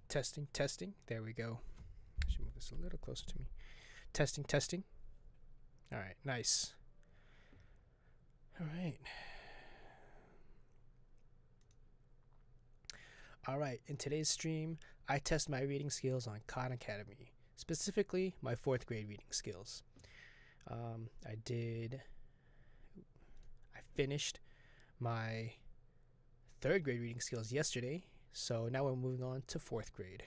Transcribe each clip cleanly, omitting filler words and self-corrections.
Testing, testing. There we go. I should move this a little closer to me. Testing, testing. All right, nice. All right. All right, in today's stream, I test my reading skills on Khan Academy, specifically my 4th grade reading skills. I finished my 3rd grade reading skills yesterday, so now we're moving on to 4th grade.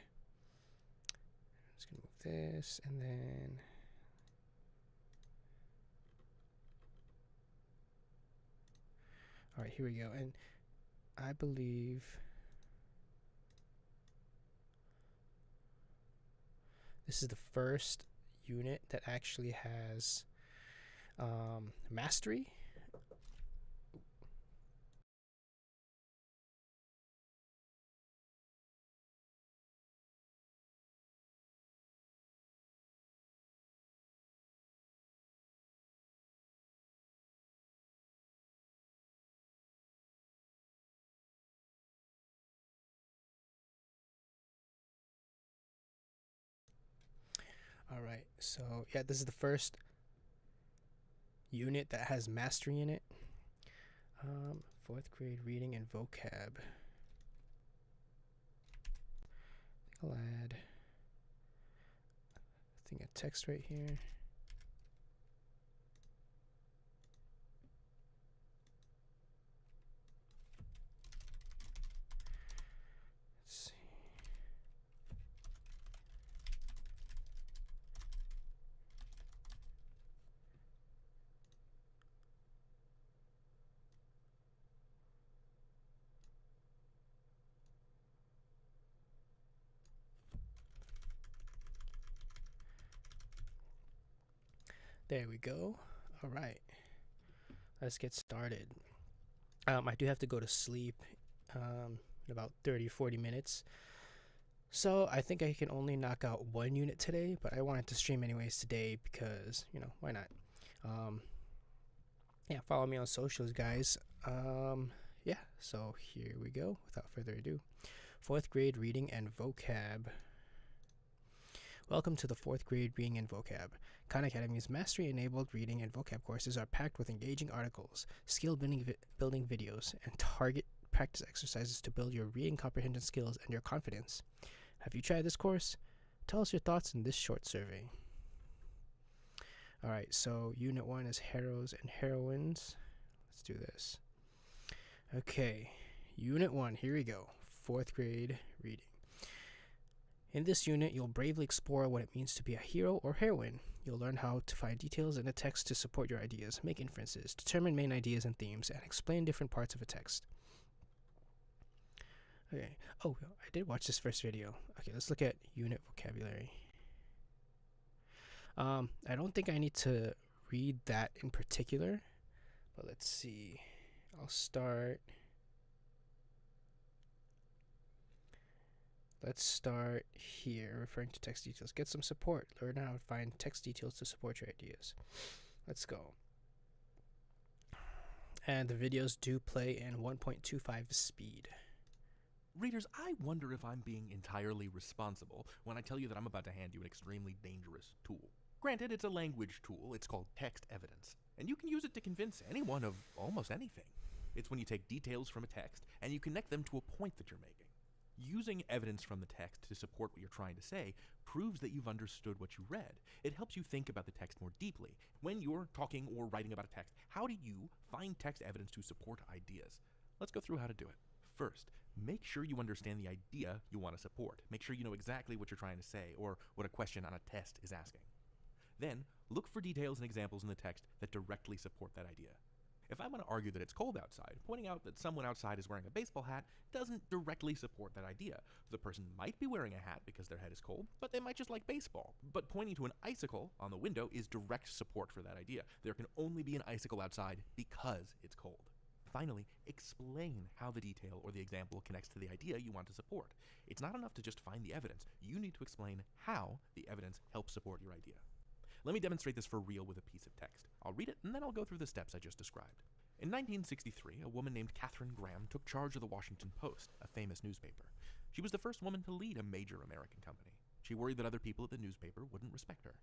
I'm just gonna move this and then all right, here we go. And I believe this is the first unit that actually has mastery. All right, so yeah, this is the first unit that has mastery in it. 4th grade reading and vocab. I'll add a thing of text right here. Let's see. There we go. All right, let's get started. I do have to go to sleep in about 30-40 minutes, so I think I can only knock out 1 unit today, but I wanted to stream anyways today because, you know, why not? Yeah, follow me on socials, guys. Yeah, so here we go. Without further ado, 4th grade reading and vocab. Welcome to the 4th grade reading and vocab. Khan Academy's mastery-enabled reading and vocab courses are packed with engaging articles, skill-building videos, and target practice exercises to build your reading comprehension skills and your confidence. Have you tried this course? Tell us your thoughts in this short survey. All right, so Unit 1 is heroes and heroines. Let's do this. Okay, Unit 1, here we go. 4th grade reading. In this unit, you'll bravely explore what it means to be a hero or heroine. You'll learn how to find details in a text to support your ideas, make inferences, determine main ideas and themes, and explain different parts of a text. Okay. Oh, I did watch this first video. Okay, let's look at unit vocabulary. I don't think I need to read that in particular, but let's see. I'll start. Let's start here, referring to text details. Get some support. Learn how to find text details to support your ideas. Let's go. And the videos do play in 1.25 speed. Readers, I wonder if I'm being entirely responsible when I tell you that I'm about to hand you an extremely dangerous tool. Granted, it's a language tool. It's called text evidence, and you can use it to convince anyone of almost anything. It's when you take details from a text and you connect them to a point that you're making. Using evidence from the text to support what you're trying to say proves that you've understood what you read. It helps you think about the text more deeply. When you're talking or writing about a text, how do you find text evidence to support ideas? Let's go through how to do it. First, make sure you understand the idea you want to support. Make sure you know exactly what you're trying to say or what a question on a test is asking. Then, look for details and examples in the text that directly support that idea. If I want to argue that it's cold outside, pointing out that someone outside is wearing a baseball hat doesn't directly support that idea. The person might be wearing a hat because their head is cold, but they might just like baseball. But pointing to an icicle on the window is direct support for that idea. There can only be an icicle outside because it's cold. Finally, explain how the detail or the example connects to the idea you want to support. It's not enough to just find the evidence. You need to explain how the evidence helps support your idea. Let me demonstrate this for real with a piece of text. I'll read it, and then I'll go through the steps I just described. In 1963, a woman named Katharine Graham took charge of the Washington Post, a famous newspaper. She was the first woman to lead a major American company. She worried that other people at the newspaper wouldn't respect her.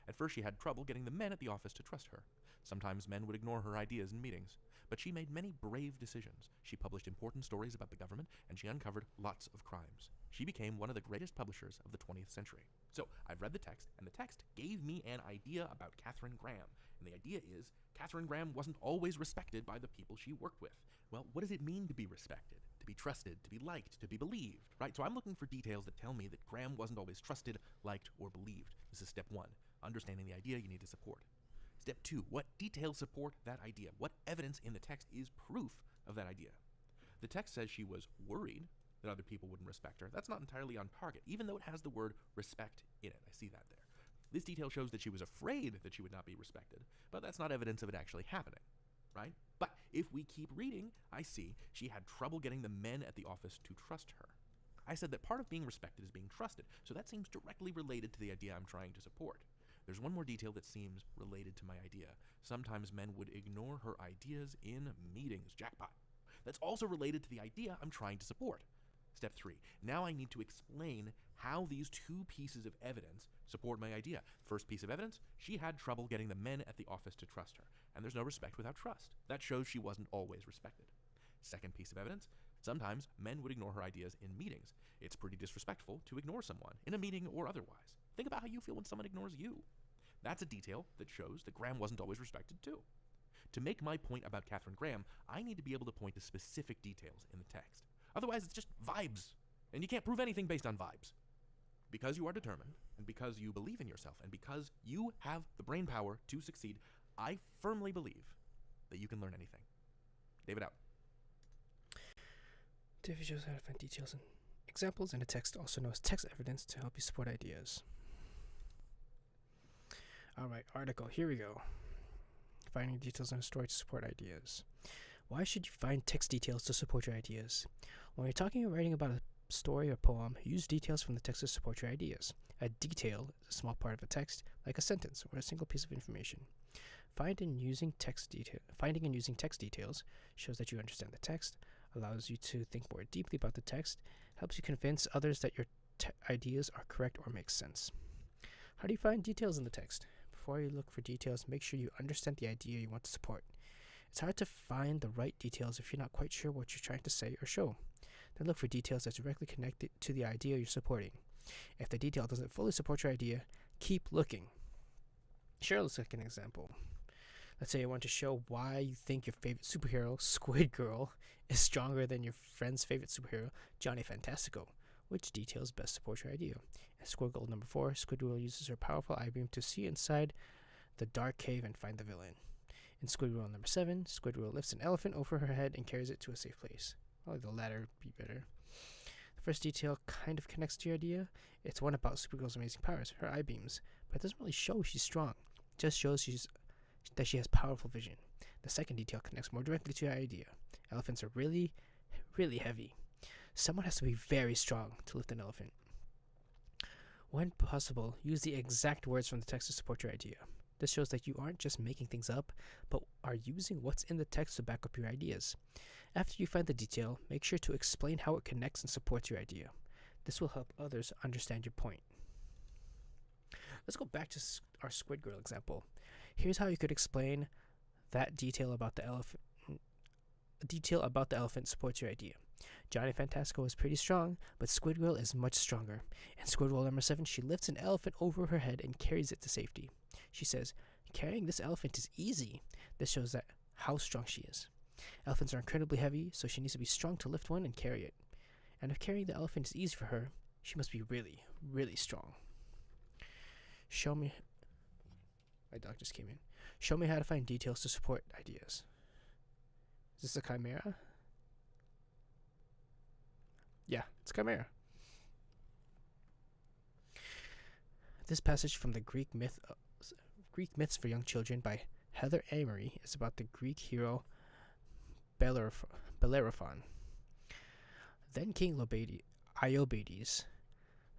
At first, she had trouble getting the men at the office to trust her. Sometimes men would ignore her ideas in meetings. But she made many brave decisions. She published important stories about the government, and she uncovered lots of crimes. She became one of the greatest publishers of the 20th century. So, I've read the text, and the text gave me an idea about Katharine Graham. And the idea is, Katharine Graham wasn't always respected by the people she worked with. Well, what does it mean to be respected? To be trusted, to be liked, to be believed, right? So I'm looking for details that tell me that Graham wasn't always trusted, liked, or believed. This is step one, understanding the idea you need to support. Step two, what details support that idea? What evidence in the text is proof of that idea? The text says she was worried that other people wouldn't respect her. That's not entirely on target, even though it has the word respect in it. I see that there. This detail shows that she was afraid that she would not be respected, but that's not evidence of it actually happening, right? But if we keep reading, I see she had trouble getting the men at the office to trust her. I said that part of being respected is being trusted, so that seems directly related to the idea I'm trying to support. There's one more detail that seems related to my idea. Sometimes men would ignore her ideas in meetings. Jackpot. That's also related to the idea I'm trying to support. Step 3. Now I need to explain how these two pieces of evidence support my idea. First piece of evidence, she had trouble getting the men at the office to trust her. And there's no respect without trust. That shows she wasn't always respected. Second piece of evidence, sometimes men would ignore her ideas in meetings. It's pretty disrespectful to ignore someone, in a meeting or otherwise. Think about how you feel when someone ignores you. That's a detail that shows that Graham wasn't always respected too. To make my point about Katharine Graham, I need to be able to point to specific details in the text. Otherwise, it's just vibes. And you can't prove anything based on vibes. Because you are determined, and because you believe in yourself, and because you have the brain power to succeed, I firmly believe that you can learn anything. David out. David shows how to find details and examples in a text, also known as text evidence, to help you support ideas. Alright, article, here we go. Finding details in a story to support ideas. Why should you find text details to support your ideas? When you're talking or writing about a story or poem, use details from the text to support your ideas. A detail is a small part of a text, like a sentence or a single piece of information. Finding and using text details shows that you understand the text, allows you to think more deeply about the text, helps you convince others that your ideas are correct or make sense. How do you find details in the text? Before you look for details, make sure you understand the idea you want to support. It's hard to find the right details if you're not quite sure what you're trying to say or show. Then look for details that directly connect it to the idea you're supporting. If the detail doesn't fully support your idea, keep looking. Sure, let's take an example. Let's say you want to show why you think your favorite superhero, Squid Girl, is stronger than your friend's favorite superhero, Johnny Fantastico. Which details best support your idea? In Squid Girl number 4, Squid Girl uses her powerful eye beam to see inside the dark cave and find the villain. In Squid Girl number 7, Squid Girl lifts an elephant over her head and carries it to a safe place. Probably the latter would be better. The first detail kind of connects to your idea. It's one about Squid Girl's amazing powers, her eye beams, but it doesn't really show she's strong. It just shows that she has powerful vision. The second detail connects more directly to your idea. Elephants are really, really heavy. Someone has to be very strong to lift an elephant. When possible, use the exact words from the text to support your idea. This shows that you aren't just making things up, but are using what's in the text to back up your ideas. After you find the detail, make sure to explain how it connects and supports your idea. This will help others understand your point. Let's go back to our Squid Girl example. Here's how you could explain that detail about the elephant. A detail about the elephant supports your idea. Johnny Fantastico is pretty strong, but Squid Girl is much stronger. In Squid Girl number 7, she lifts an elephant over her head and carries it to safety. She says, "Carrying this elephant is easy." This shows that how strong she is. Elephants are incredibly heavy, so she needs to be strong to lift one and carry it. And if carrying the elephant is easy for her, she must be really, really strong. Show me. My dog just came in. Show me how to find details to support ideas. Is this a chimera? Yeah, it's chimera. This passage from the Greek Myths for Young Children by Heather Amory is about the Greek hero Bellerophon. Then King Iobates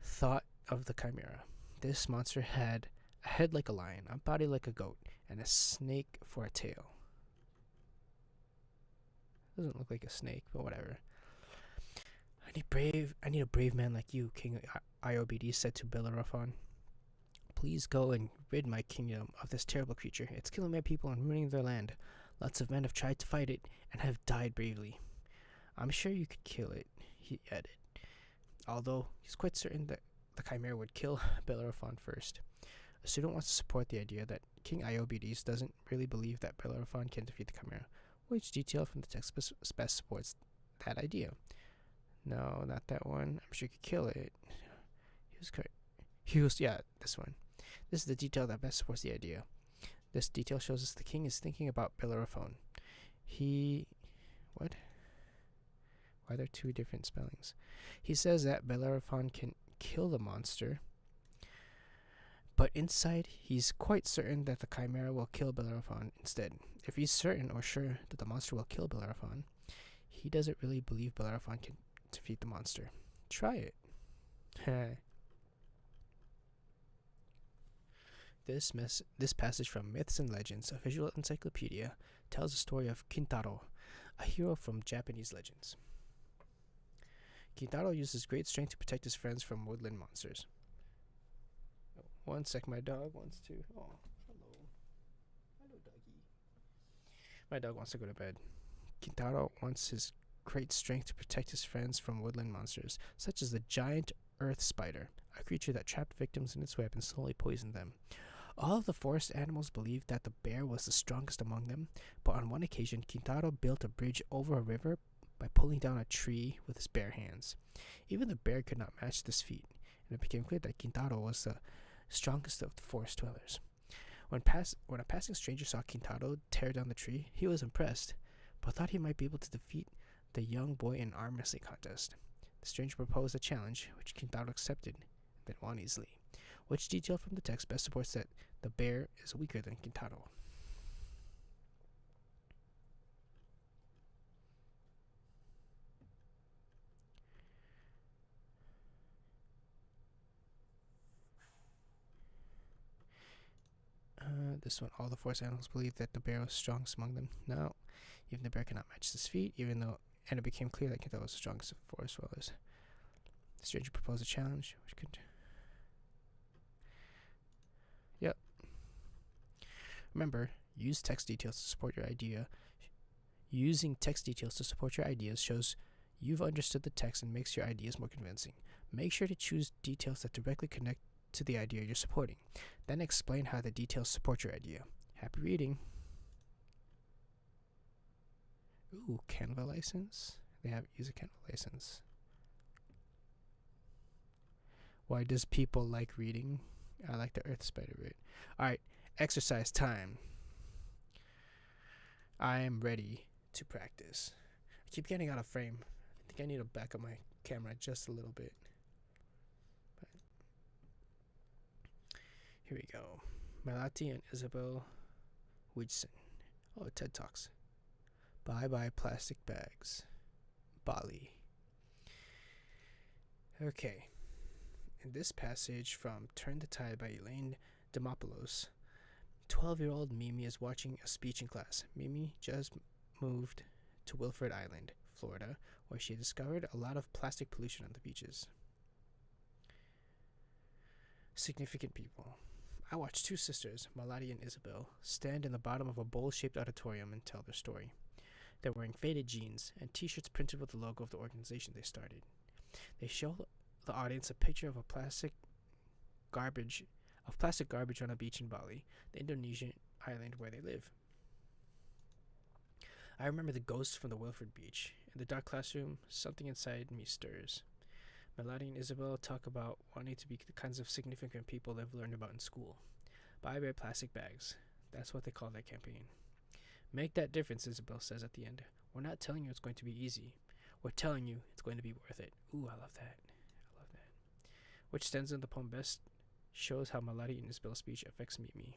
thought of the chimera. This monster had a head like a lion, a body like a goat, and a snake for a tail. Doesn't look like a snake, but whatever. I need a brave man like you, King Iobd said to Bellerophon. Please go and rid my kingdom of this terrible creature. It's killing my people and ruining their land. Lots of men have tried to fight it and have died bravely. I'm sure you could kill it, he added, although he's quite certain that the Chimera would kill Bellerophon first. A student wants to support the idea that King Iobides doesn't really believe that Bellerophon can defeat the Chimera. Which detail from the text best supports that idea? No, not that one. I'm sure you could kill it. Yeah, this one. This is the detail that best supports the idea. This detail shows us the king is thinking about Bellerophon. What? Why are there two different spellings? He says that Bellerophon can kill the monster, but inside he's quite certain that the Chimera will kill Bellerophon instead. If he's certain or sure that the monster will kill Bellerophon, he doesn't really believe Bellerophon can defeat the monster. Try it. This passage from Myths and Legends, a visual encyclopedia, tells the story of Kintaro, a hero from Japanese legends. Kintaro uses great strength to protect his friends from woodland monsters. Oh, one sec, my dog wants to. Oh, hello. Hello, doggy. My dog wants to go to bed. Kintaro wants his great strength to protect his friends from woodland monsters, such as the giant earth spider, a creature that trapped victims in its web and slowly poisoned them. All of the forest animals believed that the bear was the strongest among them, but on one occasion, Kintaro built a bridge over a river by pulling down a tree with his bare hands. Even the bear could not match this feat, and it became clear that Kintaro was the strongest of the forest dwellers. When a passing stranger saw Kintaro tear down the tree, he was impressed, but thought he might be able to defeat the young boy in an arm wrestling contest. The stranger proposed a challenge, which Kintaro accepted, and then won easily. Which detail from the text best supports that the bear is weaker than Kintaro? This one, all the forest animals believed that the bear was strongest among them. No, even the bear cannot match this feat, and it became clear that Kintaro was the strongest of the forest dwellers. The stranger proposed a challenge, which could. Yep. Remember, use text details to support your idea. Using text details to support your ideas shows you've understood the text and makes your ideas more convincing. Make sure to choose details that directly connect to the idea you're supporting. Then explain how the details support your idea. Happy reading. Ooh, Canva license. Use a Canva license. Why does people like reading? I like the earth spider bit. Alright, exercise time. I am ready to practice. I keep getting out of frame. I think I need to back up my camera just a little bit. But here we go. Melati and Isabel Widson. Oh, TED Talks. Bye bye plastic bags. Bali. Okay. In this passage from Turn the Tide by Elaine Demopoulos, 12-year-old Mimi is watching a speech in class. Mimi just moved to Wilford Island, Florida, where she discovered a lot of plastic pollution on the beaches. Significant people. I watched two sisters, Malati and Isabel, stand in the bottom of a bowl-shaped auditorium and tell their story. They're wearing faded jeans and t-shirts printed with the logo of the organization they started. They show the audience a picture of plastic garbage on a beach in Bali, the Indonesian island where they live. I remember the ghosts from the Wilford Beach. In the dark classroom, something inside me stirs. Melody and Isabel talk about wanting to be the kinds of significant people they've learned about in school. Bye bye plastic bags. That's what they call that campaign. Make that difference, Isabel says at the end. We're not telling you it's going to be easy. We're telling you it's going to be worth it. Ooh, I love that. Which stanza in the poem best shows how Malari and Isabel's speech affects Mimi?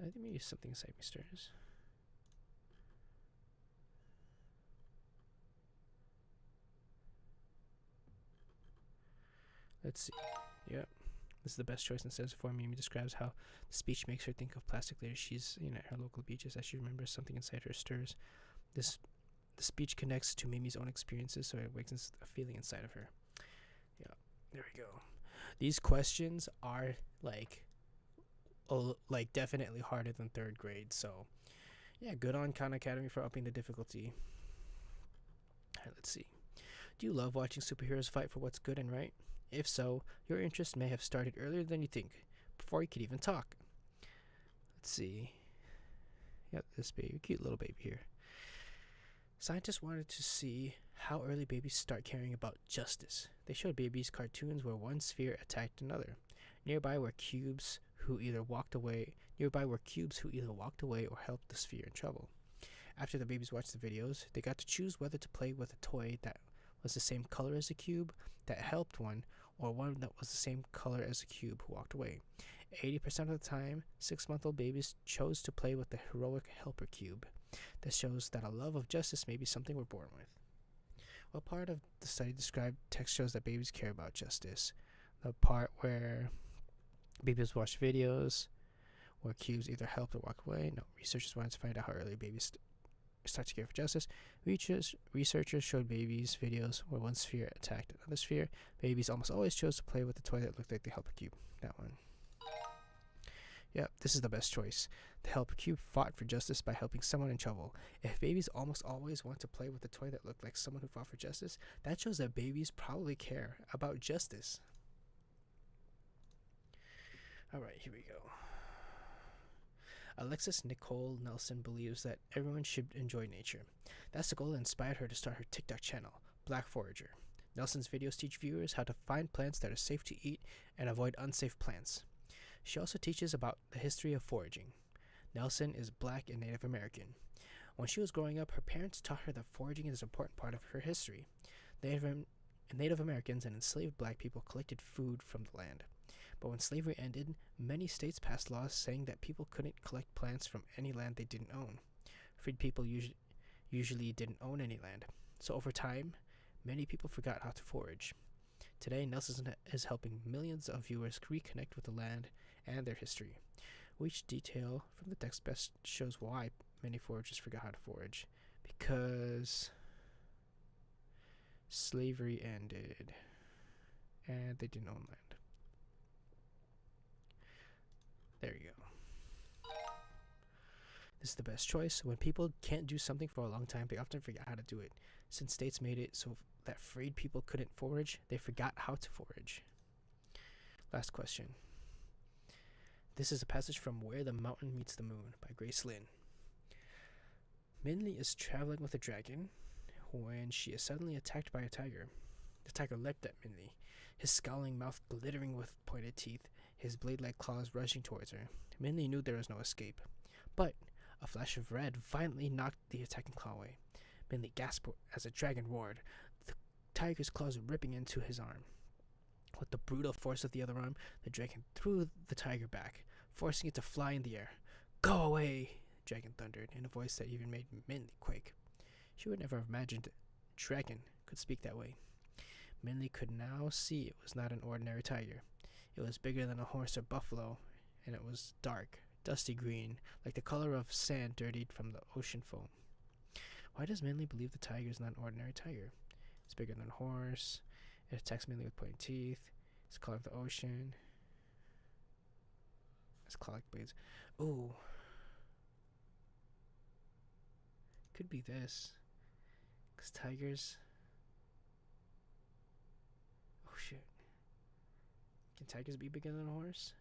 I think maybe something inside me stirs. Let's see. Yep. This is the best choice. Instead of Mimi describes how the speech makes her think of plastic litter. She's at her local beaches as she remembers something inside her stirs. The speech connects to Mimi's own experiences, so it awakens a feeling inside of her. Yeah, there we go. These questions are like definitely harder than third grade. So yeah, good on Khan Academy for upping the difficulty. Alright, let's see. Do you love watching superheroes fight for what's good and right? If so, your interest may have started earlier than you think, before you could even talk. Let's see. Yep, this baby, cute little baby here. Scientists wanted to see how early babies start caring about justice. They showed babies cartoons where one sphere attacked another. Nearby were cubes who either walked away or helped the sphere in trouble. After the babies watched the videos, they got to choose whether to play with a toy that was the same color as the cube that helped one, or one that was the same color as the cube who walked away. 80% of the time, 6-month-old babies chose to play with the heroic helper cube. This shows that a love of justice may be something we're born with. What part of the study described text shows that babies care about justice? The part where babies watch videos where cubes either helped or walked away? No. Researchers wanted to find out how early babies start to care for justice. Researchers showed babies videos where one sphere attacked another sphere. Babies almost always chose to play with the toy that looked like the helper cube. That one. Yep, this is the best choice. The helper cube fought for justice by helping someone in trouble. If babies almost always want to play with a toy that looked like someone who fought for justice, that shows that babies probably care about justice. Alright, here we go. Alexis Nicole Nelson believes that everyone should enjoy nature. That's the goal that inspired her to start her TikTok channel, Black Forager. Nelson's videos teach viewers how to find plants that are safe to eat and avoid unsafe plants. She also teaches about the history of foraging. Nelson is Black and Native American. When she was growing up, her parents taught her that foraging is an important part of her history. Native Americans and enslaved Black people collected food from the land. But when slavery ended, many states passed laws saying that people couldn't collect plants from any land they didn't own. Freed people usually didn't own any land. So over time, many people forgot how to forage. Today, Nelson is helping millions of viewers reconnect with the land and their history. Each detail from the text best shows why many foragers forgot how to forage. Because slavery ended and they didn't own land. There you go. This is the best choice. When people can't do something for a long time, they often forget how to do it. Since states made it so that freed people couldn't forage, they forgot how to forage. Last question. This is a passage from Where the Mountain Meets the Moon by Grace Lynn. Minli is traveling with a dragon when she is suddenly attacked by a tiger. The tiger leapt at Minli, his scowling mouth glittering with pointed teeth, his blade-like claws rushing towards her. Minli knew there was no escape. But a flash of red violently knocked the attacking claw away. Minli gasped as the dragon roared, the tiger's claws ripping into his arm. With the brutal force of the other arm, the dragon threw the tiger back, forcing it to fly in the air. "Go away!" the dragon thundered, in a voice that even made Minli quake. She would never have imagined a dragon could speak that way. Minli could now see it was not an ordinary tiger. It was bigger than a horse or buffalo, and it was dark, dusty green, like the color of sand dirtied from the ocean foam. Why does Minli believe the tiger is not an ordinary tiger? It's bigger than a horse. It attacks Minli with pointed teeth. It's the color of the ocean. It's claw-like blades. Ooh. Could be this. Because tigers... Oh, shit. Can tigers be bigger than a horse?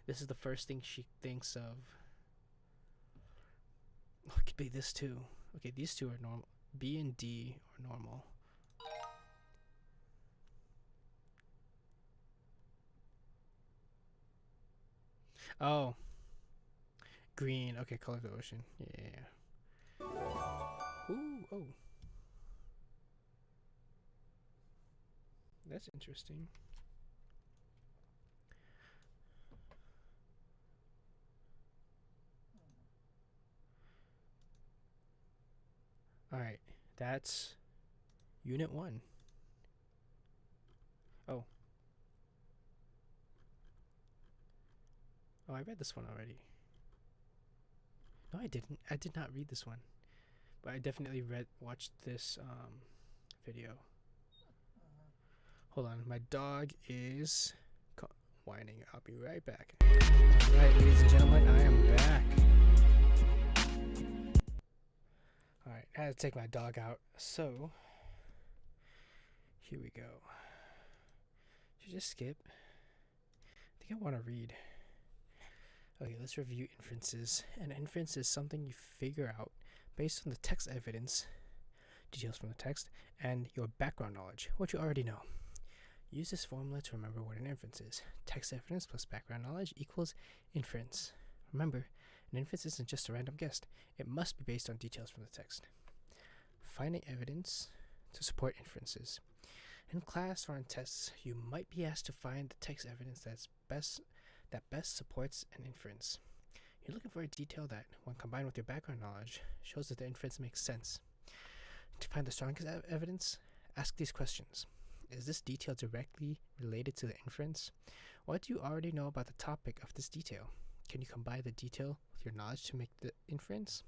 This is the first thing she thinks of. Oh, it could be this too. Okay, these two are normal. B and D are normal. Oh. Green. Okay, color of the ocean. Yeah. Ooh, oh. That's interesting. That's Unit 1. Oh. Oh, I read this one already. No, I didn't. I did not read this one. But I definitely watched this video. Hold on. My dog is whining. I'll be right back. Alright, ladies and gentlemen, I am back. Alright, I had to take my dog out. So, here we go. Should I just skip? I think I want to read. Okay, let's review inferences. An inference is something you figure out based on the text evidence, details from the text, and your background knowledge, what you already know. Use this formula to remember what an inference is. Text evidence plus background knowledge equals inference. Remember, an inference isn't just a random guess. It must be based on details from the text. Finding evidence to support inferences. In class or in tests, you might be asked to find the text evidence that best supports an inference. You're looking for a detail that, when combined with your background knowledge, shows that the inference makes sense. To find the strongest evidence, ask these questions. Is this detail directly related to the inference? What do you already know about the topic of this detail? Can you combine the detail with your knowledge to make the inference?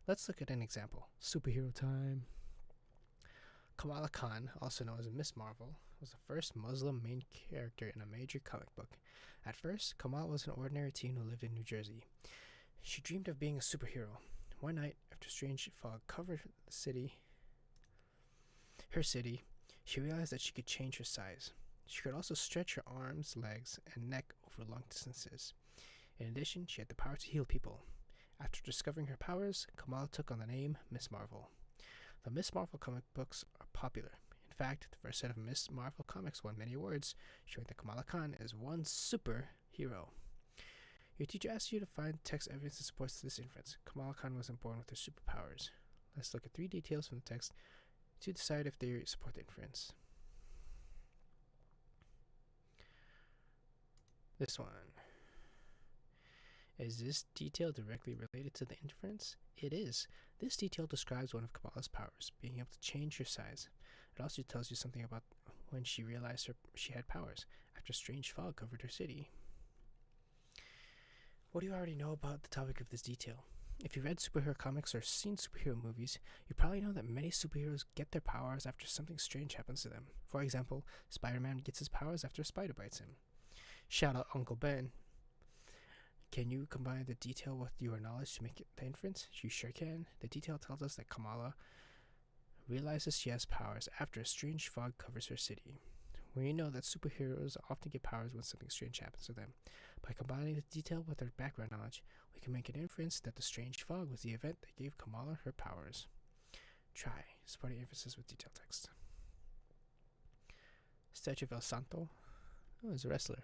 Let's look at an example. Superhero time. Kamala Khan, also known as Miss Marvel, was the first Muslim main character in a major comic book. At first, Kamala was an ordinary teen who lived in New Jersey. She dreamed of being a superhero. One night, after strange fog covered her city, she realized that she could change her size. She could also stretch her arms, legs, and neck over long distances. In addition, she had the power to heal people. After discovering her powers, Kamala took on the name Miss Marvel. The Miss Marvel comic books are popular. In fact, the first set of Miss Marvel comics won many awards, showing that Kamala Khan is one superhero. Your teacher asks you to find text evidence that supports this inference. Kamala Khan wasn't born with her superpowers. Let's look at 3 details from the text to decide if they support the inference. This one. Is this detail directly related to the inference? It is. This detail describes one of Kamala's powers, being able to change her size. It also tells you something about when she realized she had powers, after strange fog covered her city. What do you already know about the topic of this detail? If you've read superhero comics or seen superhero movies, you probably know that many superheroes get their powers after something strange happens to them. For example, Spider-Man gets his powers after a spider bites him. Shout out Uncle Ben. Can you combine the detail with your knowledge to make the inference? You sure can. The detail tells us that Kamala realizes she has powers after a strange fog covers her city. We know that superheroes often get powers when something strange happens to them. By combining the detail with our background knowledge, we can make an inference that the strange fog was the event that gave Kamala her powers. Try supporting inferences with detailed text. Statue of El Santo. Oh, it's a wrestler.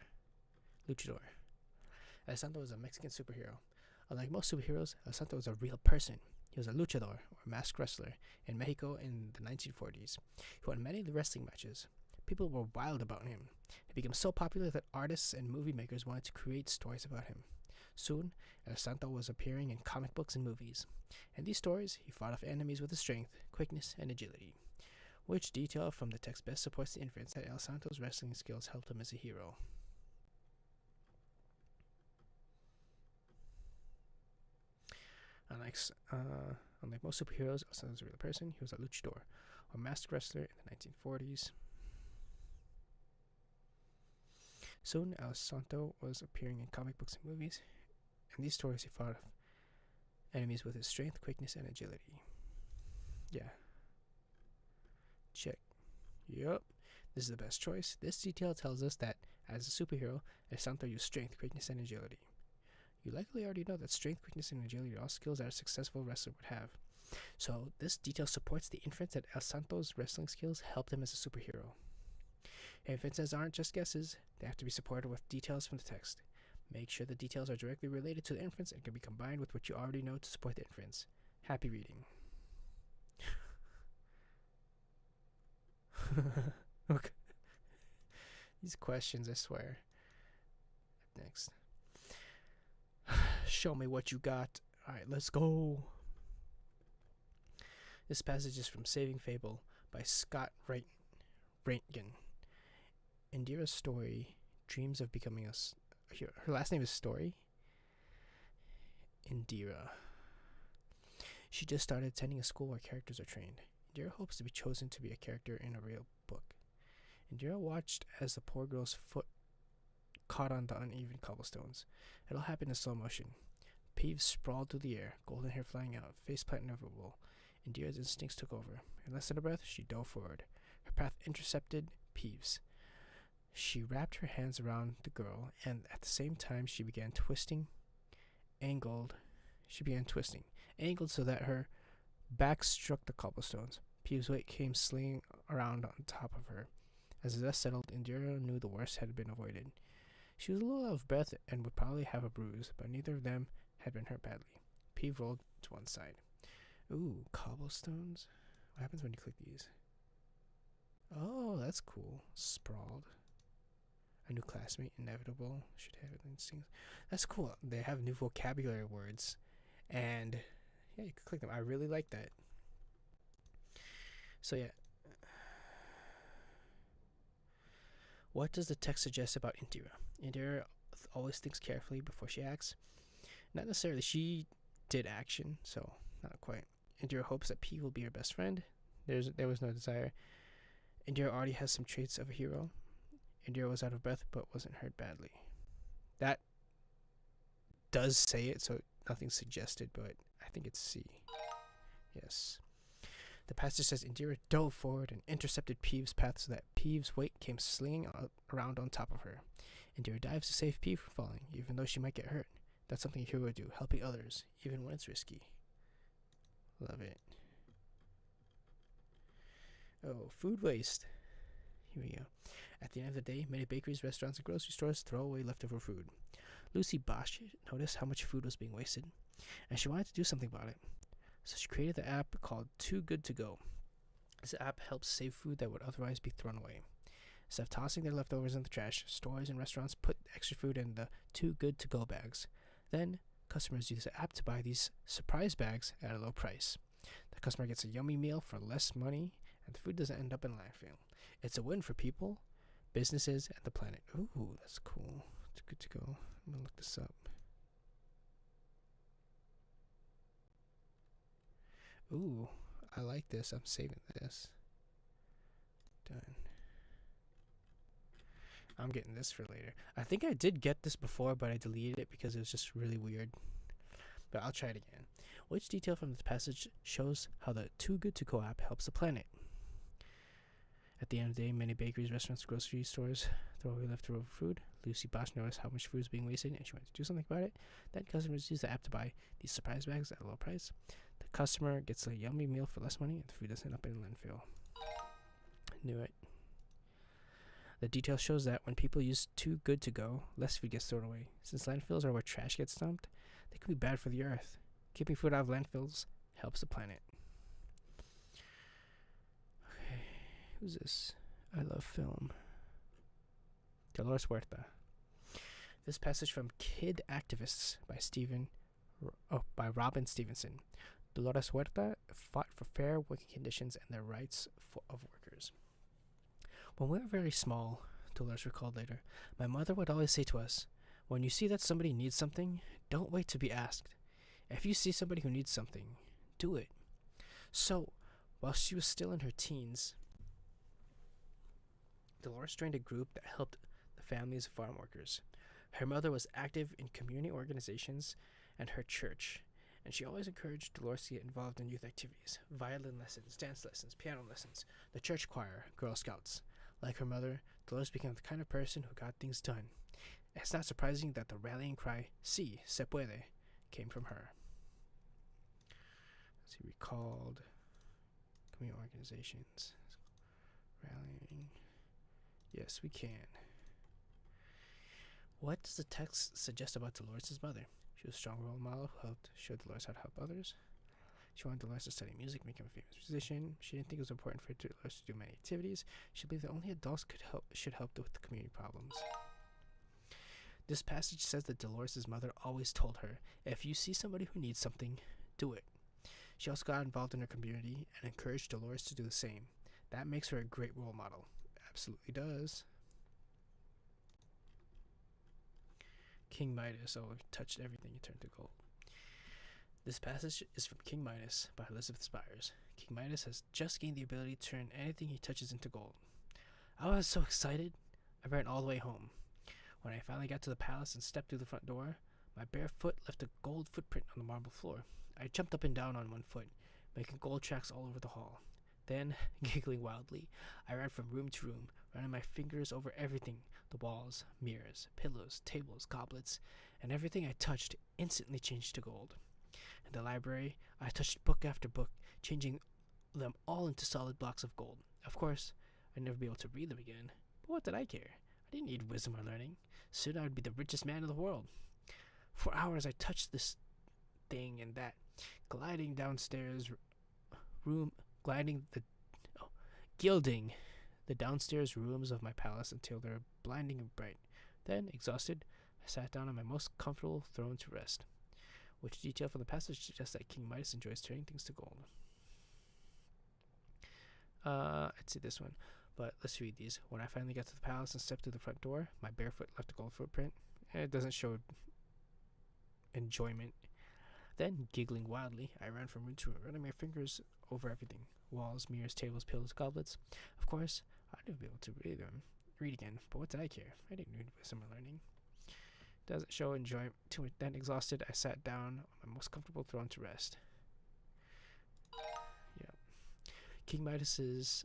Luchador. El Santo was a Mexican superhero. Unlike most superheroes, El Santo was a real person. He was a luchador, or masked wrestler, in Mexico in the 1940s. He won many wrestling matches. People were wild about him. He became so popular that artists and movie makers wanted to create stories about him. Soon, El Santo was appearing in comic books and movies. In these stories, he fought off enemies with his strength, quickness, and agility. Which detail from the text best supports the inference that El Santo's wrestling skills helped him as a hero? Unlike most superheroes, El Santo was a real person. He was a luchador, or masked wrestler in the 1940s. Soon, El Santo was appearing in comic books and movies. In these stories, he fought enemies with his strength, quickness, and agility. Yeah. Check. Yup. This is the best choice. This detail tells us that, as a superhero, El Santo used strength, quickness, and agility. You likely already know that strength, quickness, and agility are all skills that a successful wrestler would have. So, this detail supports the inference that El Santo's wrestling skills helped him as a superhero. Inferences aren't just guesses, they have to be supported with details from the text. Make sure the details are directly related to the inference and can be combined with what you already know to support the inference. Happy reading. Okay. These questions, I swear. Next. Show me what you got. Alright, let's go. This passage is from Saving Fable by Scott Rantgen. Indira's story dreams of becoming her last name is Story. Indira. She just started attending a school where characters are trained. Indira hopes to be chosen to be a character in a real book. Indira watched as the poor girl's foot caught on the uneven cobblestones. It all happened in slow motion. Peeves sprawled through the air, golden hair flying out, faceplant inevitable. Indira's instincts took over. In less than a breath, she dove forward. Her path intercepted Peeves. She wrapped her hands around the girl, and at the same time she began twisting, angled so that her back struck the cobblestones. Peeves' weight came slinging around on top of her. As the dust settled, Indira knew the worst had been avoided. She was a little out of breath and would probably have a bruise, but neither of them had been hurt badly. Peeves rolled to one side. Ooh, cobblestones? What happens when you click these? Oh, that's cool. Sprawled. A new classmate, inevitable. Should have instincts. That's cool. They have new vocabulary words. And yeah, you can click them. I really like that. So yeah. What does the text suggest about Indira? Indira always thinks carefully before she acts. Not necessarily. She did action, so not quite. Indira hopes that P will be her best friend. There was no desire. Indira already has some traits of a hero. Indira was out of breath but wasn't hurt badly. That does say it, so nothing's suggested, but I think it's C. Yes. The passage says Indira dove forward and intercepted Peeves' path so that Peeves' weight came slinging around on top of her. Indira dives to save Peeves from falling, even though she might get hurt. That's something a hero would do, helping others, even when it's risky. Love it. Oh, food waste. Here we go. At the end of the day, many bakeries, restaurants, and grocery stores throw away leftover food. Lucy Bosch noticed how much food was being wasted, and she wanted to do something about it. So she created the app called Too Good To Go. This app helps save food that would otherwise be thrown away. Instead of tossing their leftovers in the trash, stores and restaurants put extra food in the Too Good To Go bags. Then, customers use the app to buy these surprise bags at a low price. The customer gets a yummy meal for less money, and the food doesn't end up in landfill. It's a win for people, businesses, and the planet. Ooh, that's cool. Too Good To Go. I'm gonna look this up. Ooh, I like this. I'm saving this. Done. I'm getting this for later. I think I did get this before, but I deleted it because it was just really weird. But I'll try it again. Which detail from this passage shows how the Too Good To Go app helps the planet? At the end of the day, many bakeries, restaurants, grocery stores throw away leftover food. Lucy Bosch noticed how much food is being wasted and she wanted to do something about it. Then customers use the app to buy these surprise bags at a low price. The customer gets a yummy meal for less money and the food doesn't end up in a landfill. Knew it. The detail shows that when people use Too Good To Go, less food gets thrown away. Since landfills are where trash gets dumped, they can be bad for the earth. Keeping food out of landfills helps the planet. Okay, who's this? I love film. Dolores Huerta. This passage from Kid Activists by Robin Stevenson. Dolores Huerta fought for fair working conditions and the rights of workers. When we were very small, Dolores recalled later, my mother would always say to us, when you see that somebody needs something, don't wait to be asked. If you see somebody who needs something, do it. So, while she was still in her teens, Dolores joined a group that helped the families of farm workers. Her mother was active in community organizations and her church, and she always encouraged Dolores to get involved in youth activities, violin lessons, dance lessons, piano lessons, the church choir, Girl Scouts. Like her mother, Dolores became the kind of person who got things done. It's not surprising that the rallying cry, "Sí, se puede," came from her. She recalled community organizations, rallying. Yes, we can. What does the text suggest about Dolores' mother? She was a strong role model who helped show Dolores how to help others. She wanted Dolores to study music, become a famous musician. She didn't think it was important for Dolores to do many activities. She believed that only adults should help with the community problems. This passage says that Dolores' mother always told her, if you see somebody who needs something, do it. She also got involved in her community and encouraged Dolores to do the same. That makes her a great role model. Absolutely does. King Midas. Oh, he touched everything, he turned to gold. This passage is from King Midas by Elizabeth Spires. King Midas has just gained the ability to turn anything he touches into gold. I was so excited, I ran all the way home. When I finally got to the palace and stepped through the front door, my bare foot left a gold footprint on the marble floor. I jumped up and down on one foot, making gold tracks all over the hall. Then, giggling wildly, I ran from room to room, running my fingers over everything, the walls, mirrors, pillows, tables, goblets, and everything I touched instantly changed to gold. In the library, I touched book after book, changing them all into solid blocks of gold. Of course, I'd never be able to read them again, but what did I care? I didn't need wisdom or learning. Soon I would be the richest man in the world. For hours I touched this thing and that, gliding downstairs gilding the downstairs rooms of my palace until they were blinding and bright. Then, exhausted, I sat down on my most comfortable throne to rest. Which detail from the passage suggests that King Midas enjoys turning things to gold? I'd say this one, but let's read these. When I finally got to the palace and stepped through the front door, my bare foot left a gold footprint. It doesn't show enjoyment. Then, giggling wildly, I ran from room to room, running my fingers over everything. Walls, mirrors, tables, pillows, goblets. Of course, I'd never be able to read again, but what did I care? I didn't need wisdom or learning. Doesn't show enjoyment too much. Then, exhausted, I sat down on my most comfortable throne to rest. Yeah. King Midas is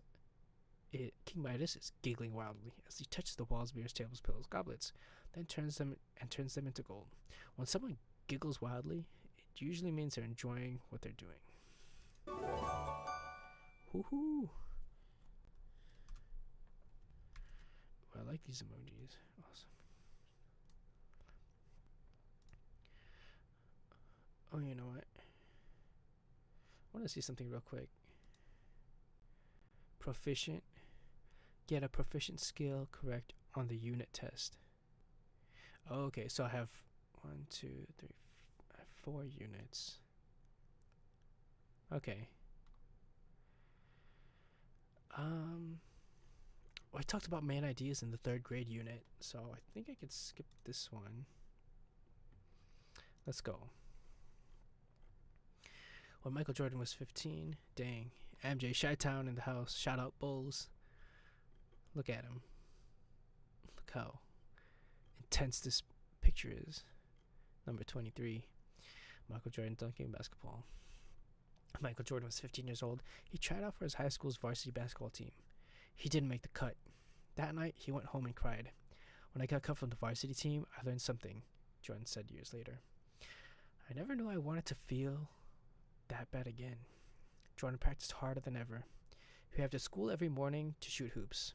giggling wildly as he touches the walls, mirrors, tables, pillows, goblets, then turns them into gold. When someone giggles wildly, it usually means they're enjoying what they're doing. Woohoo! I like these emojis. Awesome. Oh, you know what? I want to see something real quick. Proficient. Get a proficient skill correct on the unit test. Okay, so I have 4 units. Okay. I talked about main ideas in the 3rd grade unit, so I think I could skip this one. Let's go. When Michael Jordan was 15, dang, MJ Chi-Town in the house, shout out Bulls. Look at him. Look how intense this picture is. Number 23, Michael Jordan dunking basketball. Michael Jordan was 15 years old. He tried out for his high school's varsity basketball team. He didn't make the cut. That night, he went home and cried. When I got cut from the varsity team, I learned something, Jordan said years later. I never knew I wanted to feel that bad again. Jordan practiced harder than ever. He had to school every morning to shoot hoops.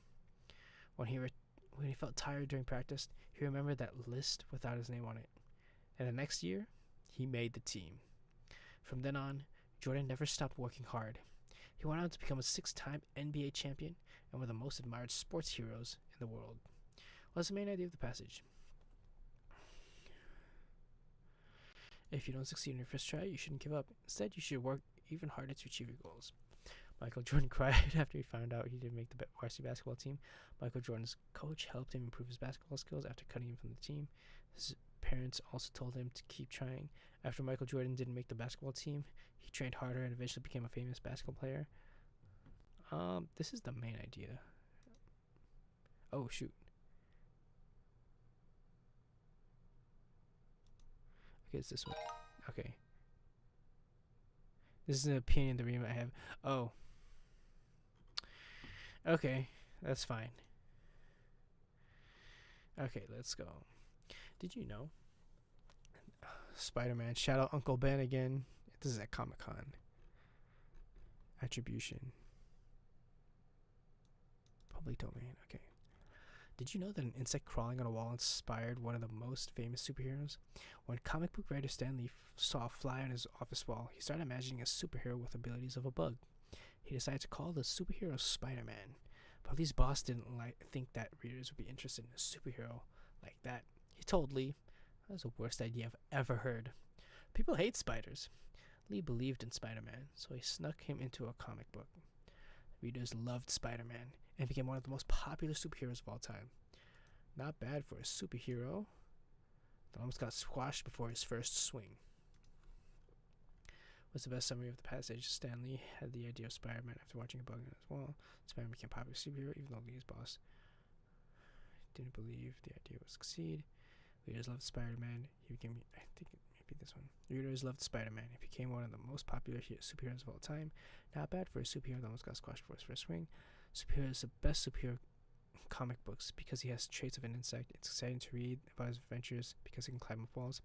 When he felt tired during practice, he remembered that list without his name on it. And the next year, he made the team. From then on, Jordan never stopped working hard. He went on to become a 6-time NBA champion and one of the most admired sports heroes in the world. What's the main idea of the passage? If you don't succeed in your first try, you shouldn't give up. Instead, you should work even harder to achieve your goals. Michael Jordan cried after he found out he didn't make the varsity basketball team. Michael Jordan's coach helped him improve his basketball skills after cutting him from the team. His parents also told him to keep trying. After Michael Jordan didn't make the basketball team, he trained harder and eventually became a famous basketball player. This is the main idea. Oh, shoot. Okay, it's this one. Okay. This is an opinion the reader might have. Oh. Okay, that's fine. Okay, let's go. Did you know? Spider-Man. Shout out Uncle Ben again. This is at Comic-Con. Attribution. Public domain. Okay. Did you know that an insect crawling on a wall inspired one of the most famous superheroes? When comic book writer Stan Lee saw a fly on his office wall, he started imagining a superhero with abilities of a bug. He decided to call the superhero Spider-Man. But Lee's boss didn't think that readers would be interested in a superhero like that. He told Lee, "That was the worst idea I've ever heard. People hate spiders." Lee believed in Spider-Man, so he snuck him into a comic book. Readers loved Spider-Man and became one of the most popular superheroes of all time. Not bad for a superhero that almost got squashed before his first swing. What's the best summary of the passage? Stan Lee had the idea of Spider-Man after watching a bug on his wall. Spider-Man became a popular superhero even though Lee's boss didn't believe the idea would succeed. Readers loved Spider-Man. He became, I think maybe this one. Readers loved Spider-Man. He became one of the most popular superheroes of all time. Not bad for a superhero that almost got squashed before his first swing. Superhero is the best superhero comic books because he has traits of an insect. It's exciting to read about his adventures because he can climb up walls.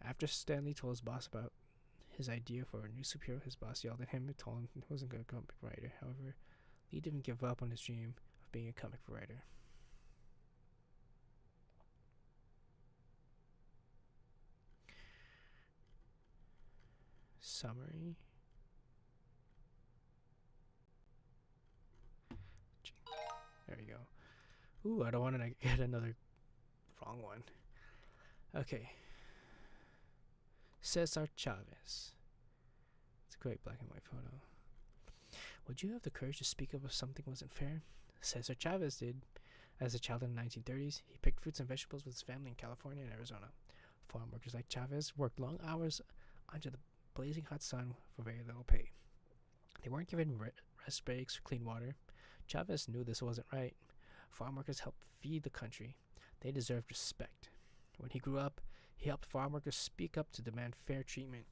After Stan Lee told his boss about his idea for a new superhero, his boss yelled at him and told him he wasn't going to become a comic writer. However, Lee didn't give up on his dream of being a comic writer. Summary. There we go. Ooh, I don't want to get another wrong one. Okay. Cesar Chavez. It's a great black and white photo. Would you have the courage to speak up if something wasn't fair? Cesar Chavez did. As a child in the 1930s, he picked fruits and vegetables with his family in California and Arizona. Farm workers like Chavez worked long hours under the blazing hot sun for very little pay. They weren't given rest breaks or clean water. Chavez knew this wasn't right. Farm workers helped feed the country. They deserved respect. When he grew up, he helped farm workers speak up to demand fair treatment.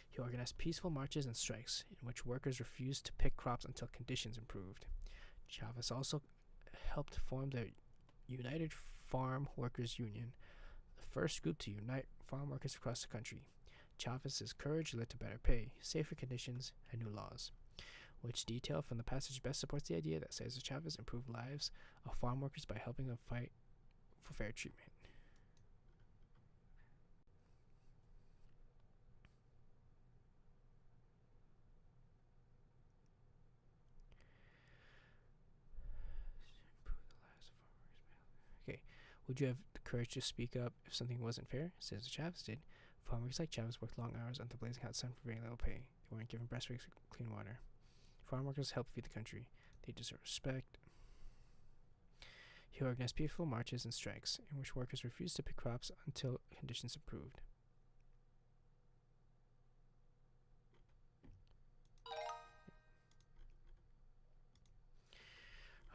He organized peaceful marches and strikes in which workers refused to pick crops until conditions improved. Chavez also helped form the United Farm Workers Union, the first group to unite farm workers across the country. Chavez's courage led to better pay, safer conditions, and new laws. Which detail from the passage best supports the idea that Cesar Chavez improved lives of farm workers by helping them fight for fair treatment? Okay, would you have the courage to speak up if something wasn't fair? Cesar Chavez did. Farmers like Chavez worked long hours under the blazing hot sun for very little pay. They weren't given breast breaks or clean water. Farm workers helped feed the country. They deserve respect. He organized peaceful marches and strikes in which workers refused to pick crops until conditions improved.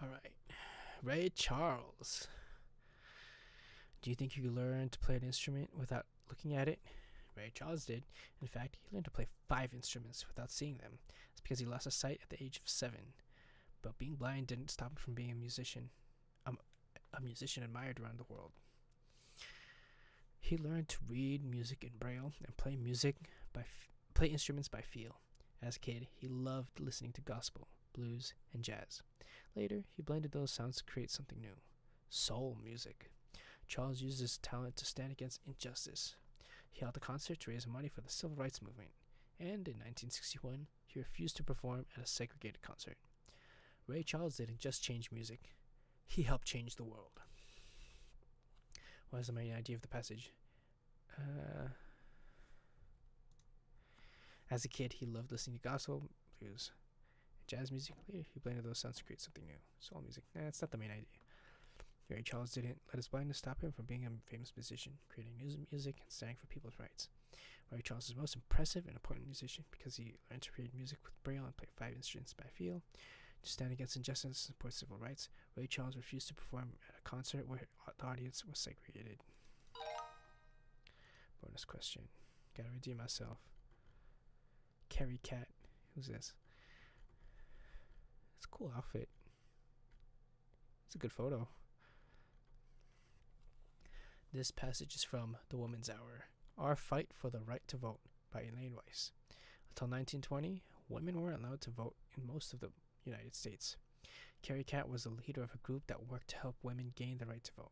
Alright. Ray Charles. Do you think you could learn to play an instrument without looking at it? Ray Charles did. In fact, he learned to play 5 instruments without seeing them. It's because he lost his sight at the age of 7. But being blind didn't stop him from being a musician. A musician admired around the world. He learned to read music in Braille and play play instruments by feel. As a kid, he loved listening to gospel, blues, and jazz. Later, he blended those sounds to create something new: soul music. Charles used his talent to stand against injustice. He held a concert to raise money for the civil rights movement, and in 1961, he refused to perform at a segregated concert. Ray Charles didn't just change music, he helped change the world. What is the main idea of the passage? As a kid, he loved listening to gospel, blues, and jazz music. Later, he blended those sounds to create something new: soul music. That's not the main idea. Ray Charles didn't let his blindness stop him from being a famous musician, creating new music and standing for people's rights. Ray Charles is the most impressive and important musician because he learned to read music with Braille and play 5 instruments by feel. To stand against injustice and support civil rights, Ray Charles refused to perform at a concert where the audience was segregated. Bonus question. Gotta redeem myself. Carrie Cat. Who's this? It's a cool outfit. It's a good photo. This passage is from The Woman's Hour, Our Fight for the Right to Vote by Elaine Weiss. Until 1920, women weren't allowed to vote in most of the United States. Carrie Cat was the leader of a group that worked to help women gain the right to vote.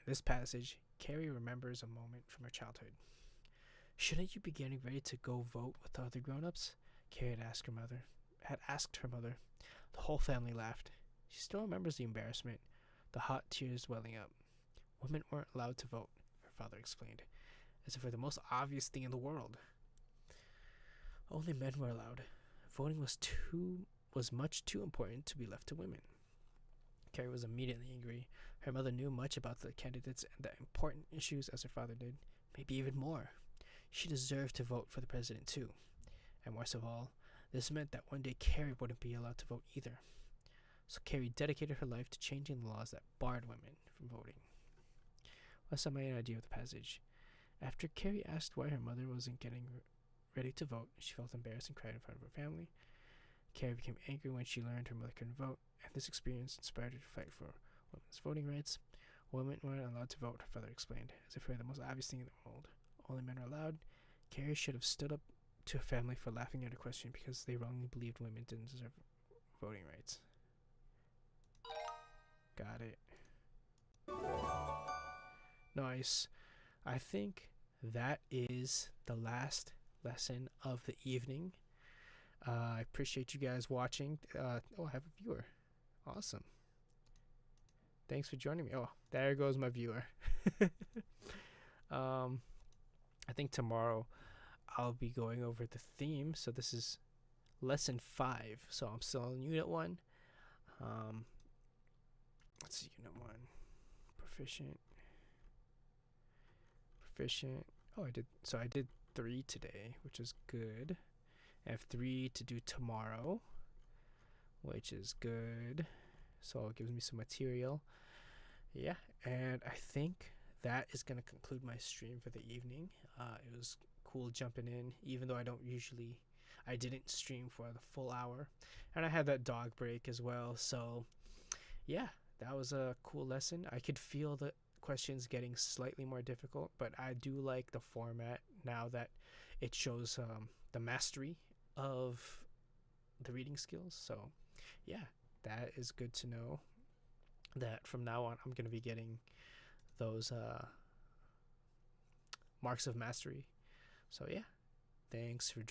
In this passage, Carrie remembers a moment from her childhood. Shouldn't you be getting ready to go vote with the other grown-ups? Carrie had asked her mother. The whole family laughed. She still remembers the embarrassment, the hot tears welling up. Women weren't allowed to vote, her father explained, as if it were the most obvious thing in the world. Only men were allowed. Voting was much too important to be left to women. Carrie was immediately angry. Her mother knew much about the candidates and the important issues as her father did, maybe even more. She deserved to vote for the president too. And worst of all, this meant that one day Carrie wouldn't be allowed to vote either. So Carrie dedicated her life to changing the laws that barred women from voting. Let's have my idea of the passage. After Carrie asked why her mother wasn't getting ready to vote, she felt embarrassed and cried in front of her family. Carrie became angry when she learned her mother couldn't vote, and this experience inspired her to fight for women's voting rights. Women weren't allowed to vote, her father explained, as if it were the most obvious thing in the world. Only men are allowed. Carrie should have stood up to her family for laughing at her question because they wrongly believed women didn't deserve voting rights. Got it. Nice. I think that is the last lesson of the evening. I appreciate you guys watching. I have a viewer. Awesome. Thanks for joining me. Oh, there goes my viewer. I think tomorrow I'll be going over the theme. So this is lesson 5. So I'm still on unit 1. Let's see, unit 1. Proficient. Oh, I did 3 today, which is good. I have 3 to do tomorrow, which is good. So it gives me some material. Yeah, and I think that is going to conclude my stream for the evening. It was cool jumping in, even though I didn't stream for the full hour. And I had that dog break as well. So yeah, that was a cool lesson. I could feel the questions getting slightly more difficult, but I do like the format now that it shows the mastery of the reading skills. So yeah, that is good to know that from now on I'm going to be getting those marks of mastery. So yeah, thanks for joining.